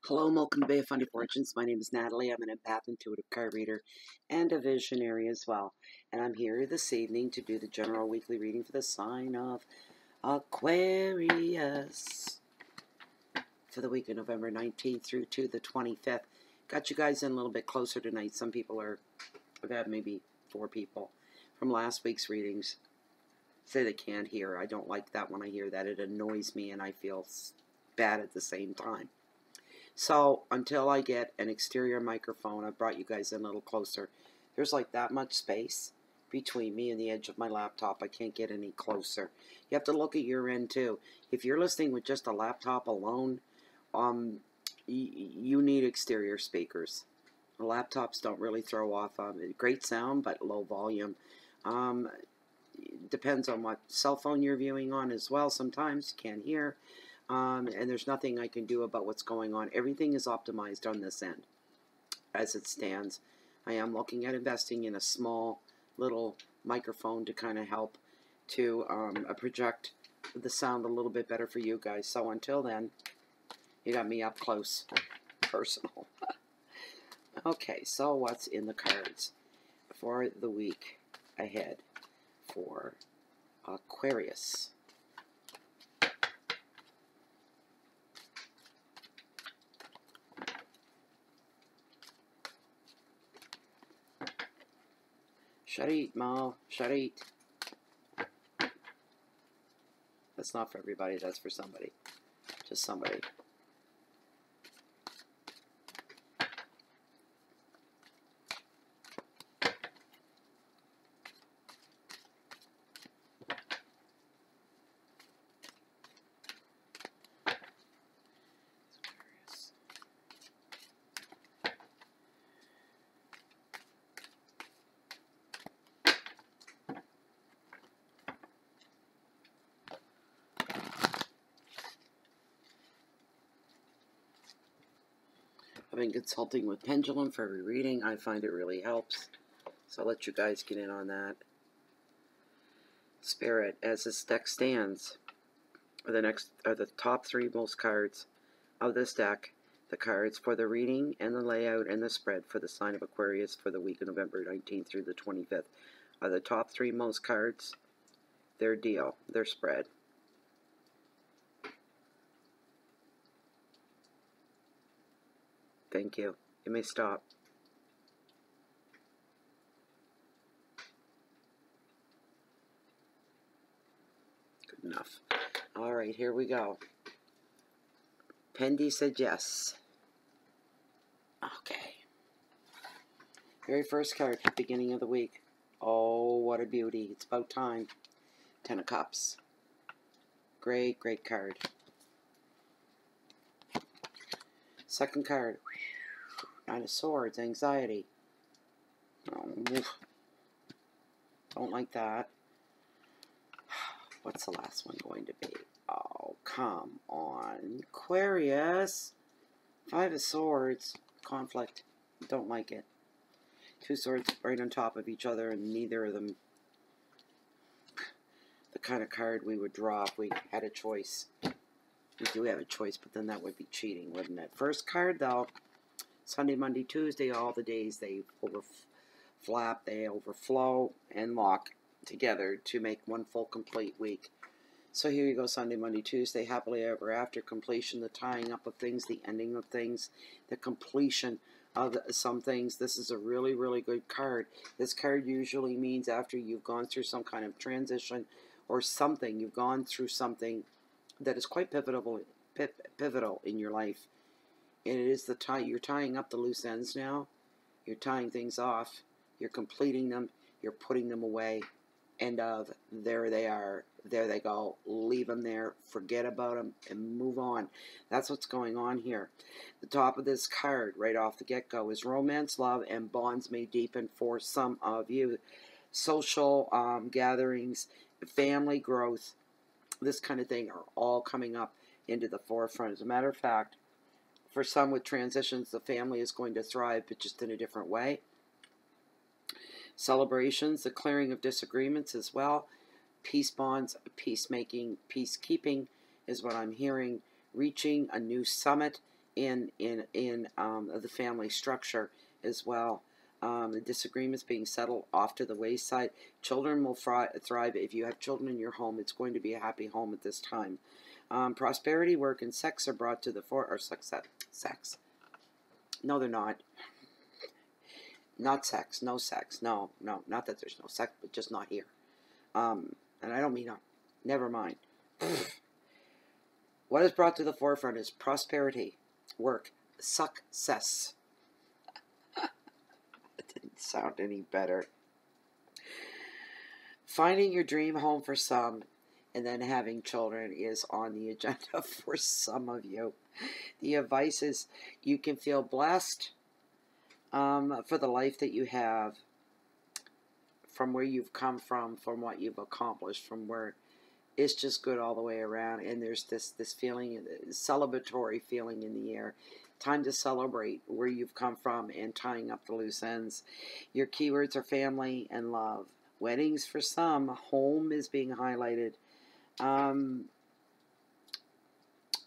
Hello, welcome to Bay of Fundy Fortunes. My name is Natalie. I'm an empath, intuitive card reader, and a visionary as well. And I'm here this evening to do the general weekly reading for the sign of Aquarius for the week of November 19th through to the 25th. Got you guys in a little bit closer tonight. Some people are, I've had maybe 4 people from last week's readings say they can't hear. I don't like that when I hear that. It annoys me and I feel bad at the same time. So, until I get an exterior microphone, I brought you guys in a little closer. There's like that much space between me and the edge of my laptop. I can't get any closer. You have to look at your end too. If you're listening with just a laptop alone, you need exterior speakers. Laptops don't really throw off great sound, but low volume. Depends on what cell phone you're viewing on as well. Sometimes you can't hear. And there's nothing I can do about what's going on. Everything is optimized on this end as it stands. I am looking at investing in a small little microphone to kind of help to project the sound a little bit better for you guys. So until then, you got me up close, personal. Okay, so what's in the cards for the week ahead for Aquarius? Sharit, Mo. Sharit. That's not for everybody. That's for somebody. Just somebody. I've been consulting with Pendulum for every reading. I find it really helps. So I'll let you guys get in on that. Spirit, as this deck stands, are the top 3 most cards of this deck. The cards for the reading and the layout and the spread for the sign of Aquarius for the week of November 19th through the 25th are the top 3 most cards. Their deal, their spread. Thank you. You may stop. Good enough. All right, here we go. Pendy said yes. Okay. Very first card, beginning of the week. Oh, what a beauty. It's about time. 10 of Cups. Great, great card. Second card. 9 of Swords, anxiety. Oh, don't like that. What's the last one going to be? Oh, come on. Aquarius. 5 of Swords, conflict. Don't like it. 2 swords right on top of each other, and neither of them the kind of card we would draw if we had a choice. We do have a choice, but then that would be cheating, wouldn't it? First card, though. Sunday, Monday, Tuesday, all the days they overflap, they overflow and lock together to make one full complete week. So here you go, Sunday, Monday, Tuesday, happily ever after, completion, the tying up of things, the ending of things, the completion of some things. This is a really, really good card. This card usually means after you've gone through some kind of transition or something, you've gone through something that is quite pivotal in your life. And it is you're tying up the loose ends now. You're tying things off. You're completing them. You're putting them away. End of. There they are. There they go. Leave them there. Forget about them and move on. That's what's going on here. The top of this card, right off the get-go, is romance, love, and bonds may deepen for some of you. Social gatherings, family growth, this kind of thing are all coming up into the forefront. As a matter of fact, for some with transitions, the family is going to thrive, but just in a different way. Celebrations, the clearing of disagreements as well. Peace bonds, peacemaking, peacekeeping is what I'm hearing. Reaching a new summit the family structure as well. The disagreements being settled off to the wayside. Children will thrive. If you have children in your home, it's going to be a happy home at this time. Prosperity, work, and sex are brought to the fore. Or sex. No, they're not. Not sex. No sex. No. Not that there's no sex, but just not here. And I don't mean, never mind. What is brought to the forefront is prosperity, work, success. It didn't sound any better. Finding your dream home for some, and then having children is on the agenda for some of you. The advice is you can feel blessed for the life that you have, from where you've come from what you've accomplished, from where it's just good all the way around. And there's this feeling, celebratory feeling in the air. Time to celebrate where you've come from and tying up the loose ends. Your keywords are family and love. Weddings for some. Home is being highlighted.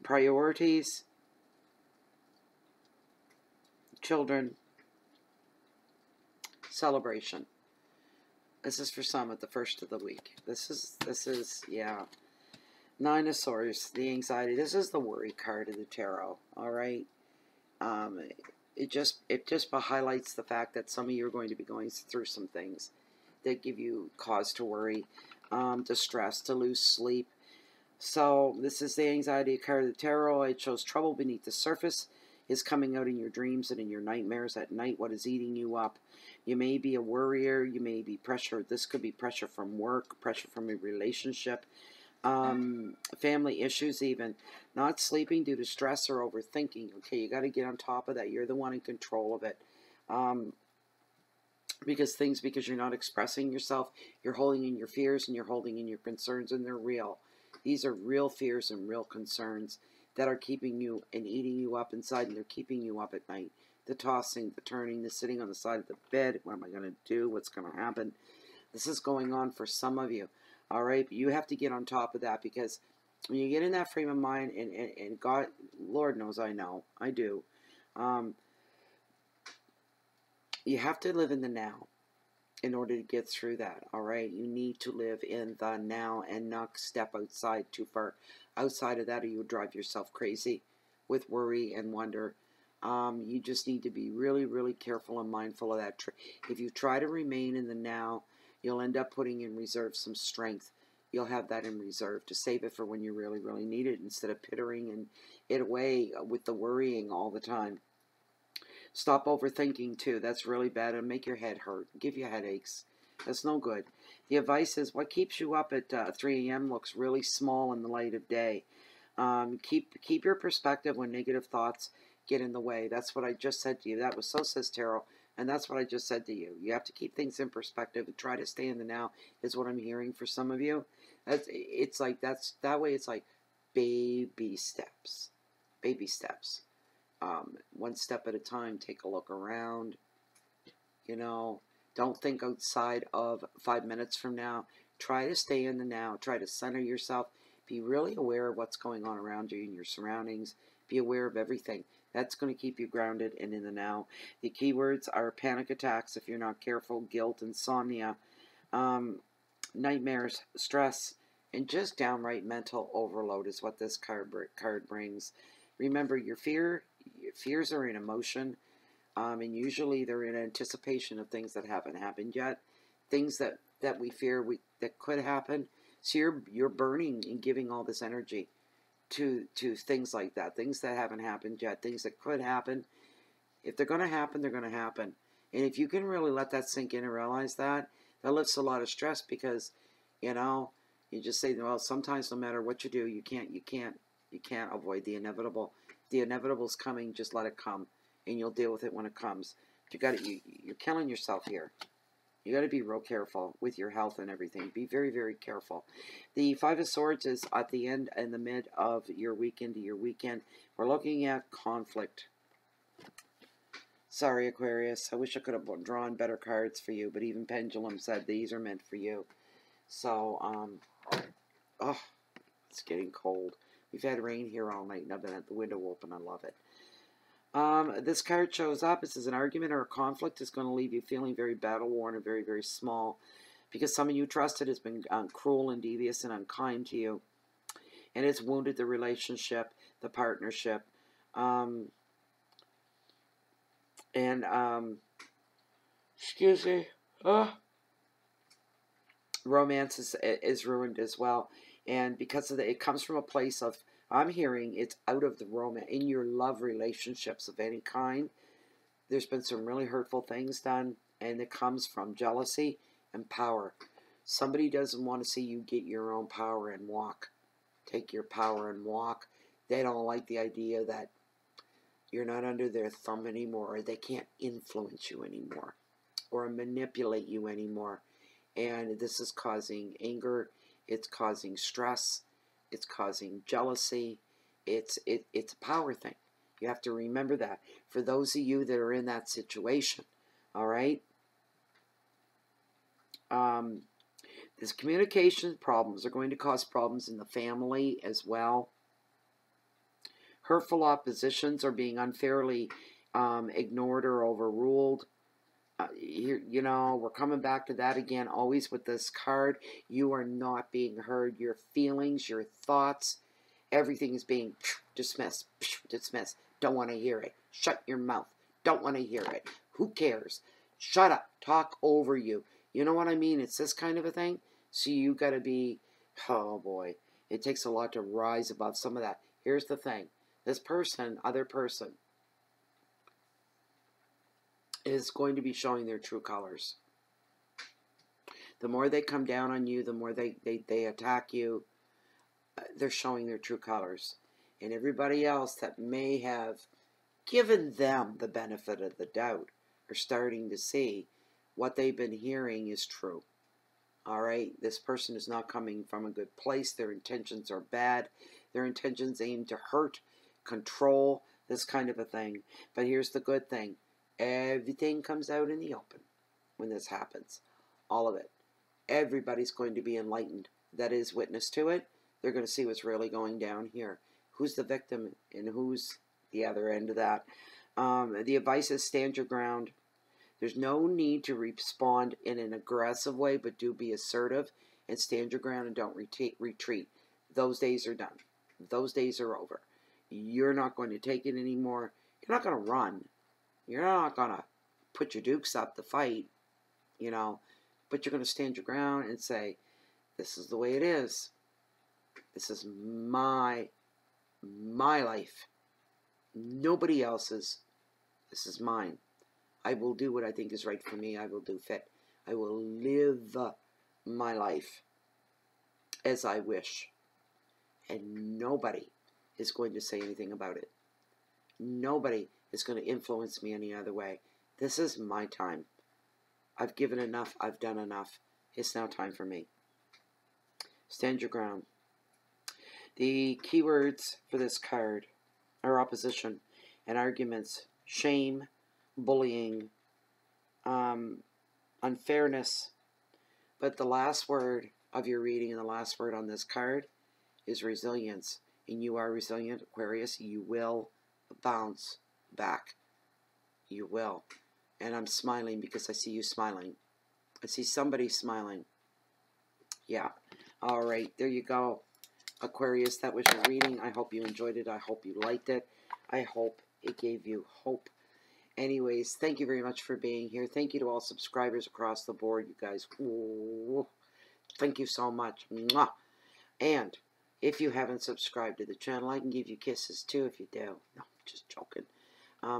Priorities. Children. Celebration. This is for some at the first of the week. This is, yeah. Nine of Swords, the anxiety. This is the worry card of the tarot, all right? It just highlights the fact that some of you are going to be going through some things that give you cause to worry, distress, to lose sleep. So this is the anxiety card of the tarot. It shows trouble beneath the surface is coming out in your dreams and in your nightmares at night. What is eating you up? You may be a worrier. You may be pressure. This could be pressure from work, pressure from a relationship, family issues even. Not sleeping due to stress or overthinking. Okay, you got to get on top of that. You're the one in control of it. Because you're not expressing yourself, you're holding in your fears and you're holding in your concerns, and they're real. These are real fears and real concerns that are keeping you and eating you up inside, and they're keeping you up at night. The tossing, the turning, the sitting on the side of the bed. What am I going to do? What's going to happen? This is going on for some of you. All right? But you have to get on top of that, because when you get in that frame of mind, and God, Lord knows I know, I do, you have to live in the now in order to get through that, all right? You need to live in the now and not step outside too far. Outside of that, or you'll drive yourself crazy with worry and wonder. You just need to be really, really careful and mindful of that. If you try to remain in the now, you'll end up putting in reserve some strength. You'll have that in reserve to save it for when you really, really need it, instead of pittering and it away with the worrying all the time. Stop overthinking too. That's really bad. It'll make your head hurt, give you headaches. That's no good. The advice is what keeps you up at 3 a.m. looks really small in the light of day. Keep your perspective when negative thoughts get in the way. That's what I just said to you. That was so says tarot, and that's what I just said to you. You have to keep things in perspective and try to stay in the now. Is what I'm hearing for some of you. It's like that way. It's like baby steps, baby steps. One step at a time. Take a look around. You know, don't think outside of 5 minutes from now. Try to stay in the now. Try to center yourself. Be really aware of what's going on around you and your surroundings. Be aware of everything. That's going to keep you grounded and in the now. The keywords are panic attacks if you're not careful, guilt, insomnia, nightmares, stress, and just downright mental overload is what this card brings. Remember, your fears are in emotion, and usually they're in anticipation of things that haven't happened yet, things that we fear that could happen. So you're burning and giving all this energy to things like that, things that haven't happened yet, things that could happen. If they're going to happen, they're going to happen. And if you can really let that sink in and realize that lifts a lot of stress, because, you know, you just say, well, sometimes no matter what you do, you can't avoid the inevitable. The inevitable's coming, just let it come, and you'll deal with it when it comes. You're killing yourself here. You got to be real careful with your health and everything. Be very, very careful. The Five of Swords is at the end and the mid of your weekend to your weekend. We're looking at conflict. Sorry, Aquarius. I wish I could have drawn better cards for you, but even Pendulum said these are meant for you. So, oh, it's getting cold. We've had rain here all night, and I've been at the window open. I love it. This card shows up. It says an argument or a conflict is going to leave you feeling very battle-worn and very, very small because someone you trusted has been cruel and devious and unkind to you. And it's wounded the relationship, the partnership. Excuse me. Romance is ruined as well. And because of that, it comes from a place of, I'm hearing it's out of the romance. In your love relationships of any kind, there's been some really hurtful things done, and it comes from jealousy and power. Somebody doesn't want to see you get your own power and walk. Take your power and walk. They don't like the idea that you're not under their thumb anymore, or they can't influence you anymore, or manipulate you anymore. And this is causing anger. It's causing stress. It's causing jealousy. It's a power thing. You have to remember that. For those of you that are in that situation, all right? These communication problems are going to cause problems in the family as well. Hurtful oppositions are being unfairly ignored or overruled. You know, we're coming back to that again, always with this card. You are not being heard. Your feelings, your thoughts, everything is being dismissed. Dismissed. Don't want to hear it. Shut your mouth. Don't want to hear it. Who cares? Shut up. Talk over you. You know what I mean? It's this kind of a thing. So you got to be, oh boy, it takes a lot to rise above some of that. Here's the thing. This person, other person, is going to be showing their true colors. The more they come down on you, the more they attack you, they're showing their true colors. And everybody else that may have given them the benefit of the doubt are starting to see what they've been hearing is true. All right? This person is not coming from a good place. Their intentions are bad. Their intentions aim to hurt, control, this kind of a thing. But here's the good thing. Everything comes out in the open when this happens. All of it. Everybody's going to be enlightened. That is witness to it. They're going to see what's really going down here. Who's the victim and who's the other end of that. The advice is stand your ground. There's no need to respond in an aggressive way, but do be assertive and stand your ground and don't retreat. Those days are done. Those days are over. You're not going to take it anymore. You're not going to run. You're not going to put your dukes up to fight, you know, but you're going to stand your ground and say, this is the way it is. This is my life. Nobody else's. This is mine. I will do what I think is right for me. I will do fit. I will live my life as I wish. And nobody is going to say anything about it. Nobody is going to influence me any other way. This is my time. I've given enough. I've done enough. It's now time for me. Stand your ground. The keywords for this card are opposition and arguments, shame, bullying, unfairness. But the last word of your reading and the last word on this card is resilience. And you are resilient, Aquarius. You will bounce back. You will. And I'm smiling because I see you smiling. I see somebody smiling. Yeah. All right. There you go, Aquarius. That was your reading. I hope you enjoyed it. I hope you liked it. I hope it gave you hope. Anyways, thank you very much for being here. Thank you to all subscribers across the board, you guys. Ooh, thank you so much. Mwah. And if you haven't subscribed to the channel, I can give you kisses too if you do. No, just joking.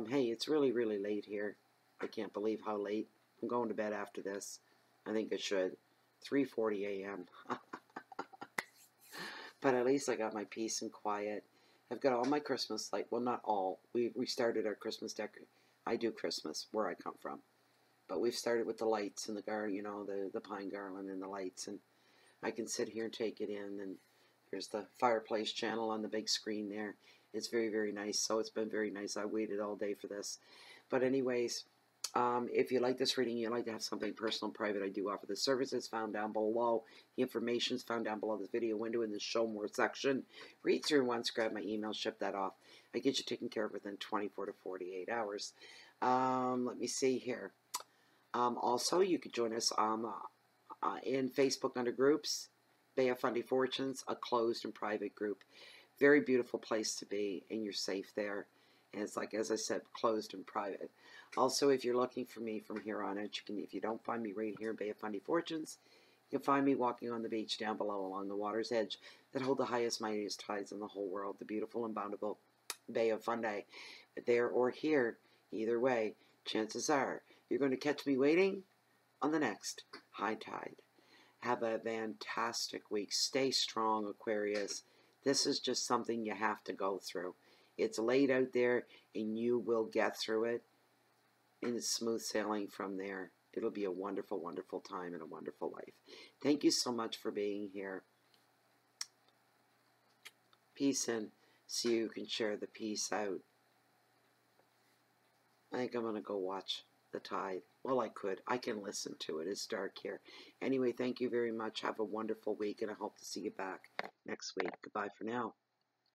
Hey, it's really, really late here. I can't believe how late. I'm going to bed after this. I think I should. 3:40 a.m. But at least I got my peace and quiet. I've got all my Christmas light. Well, not all. We started our Christmas decoration. I do Christmas where I come from. But we've started with the lights and the garland, you know, the pine garland and the lights. And I can sit here and take it in. And there's the fireplace channel on the big screen there. It's very, very nice. So it's been very nice. I waited all day for this. But anyways, If you like this reading, you'd like to have something personal and private, I do offer the services found down below. The information is found down below this video window in the show more section. Read through once, grab my email, ship that off. I get you taken care of within 24 to 48 hours. Let me see here. Also, you could join us in Facebook under groups. Bay of Fundy Fortunes, a closed and private group. Very beautiful place to be, and you're safe there. And it's like, as I said, closed and private. Also, if you're looking for me from here on out, you can, if you don't find me right here in Bay of Fundy Fortunes, you can find me walking on the beach down below along the water's edge that hold the highest, mightiest tides in the whole world, the beautiful and bountiful Bay of Fundy. There or here, either way, chances are you're going to catch me waiting on the next high tide. Have a fantastic week. Stay strong, Aquarius. This is just something you have to go through. It's laid out there, and you will get through it. And it's smooth sailing from there. It'll be a wonderful, wonderful time and a wonderful life. Thank you so much for being here. Peace in, so you can share the peace out. I think I'm going to go watch the tide. Well, I could. I can listen to it. It's dark here. Anyway, thank you very much. Have a wonderful week, and I hope to see you back next week. Goodbye for now.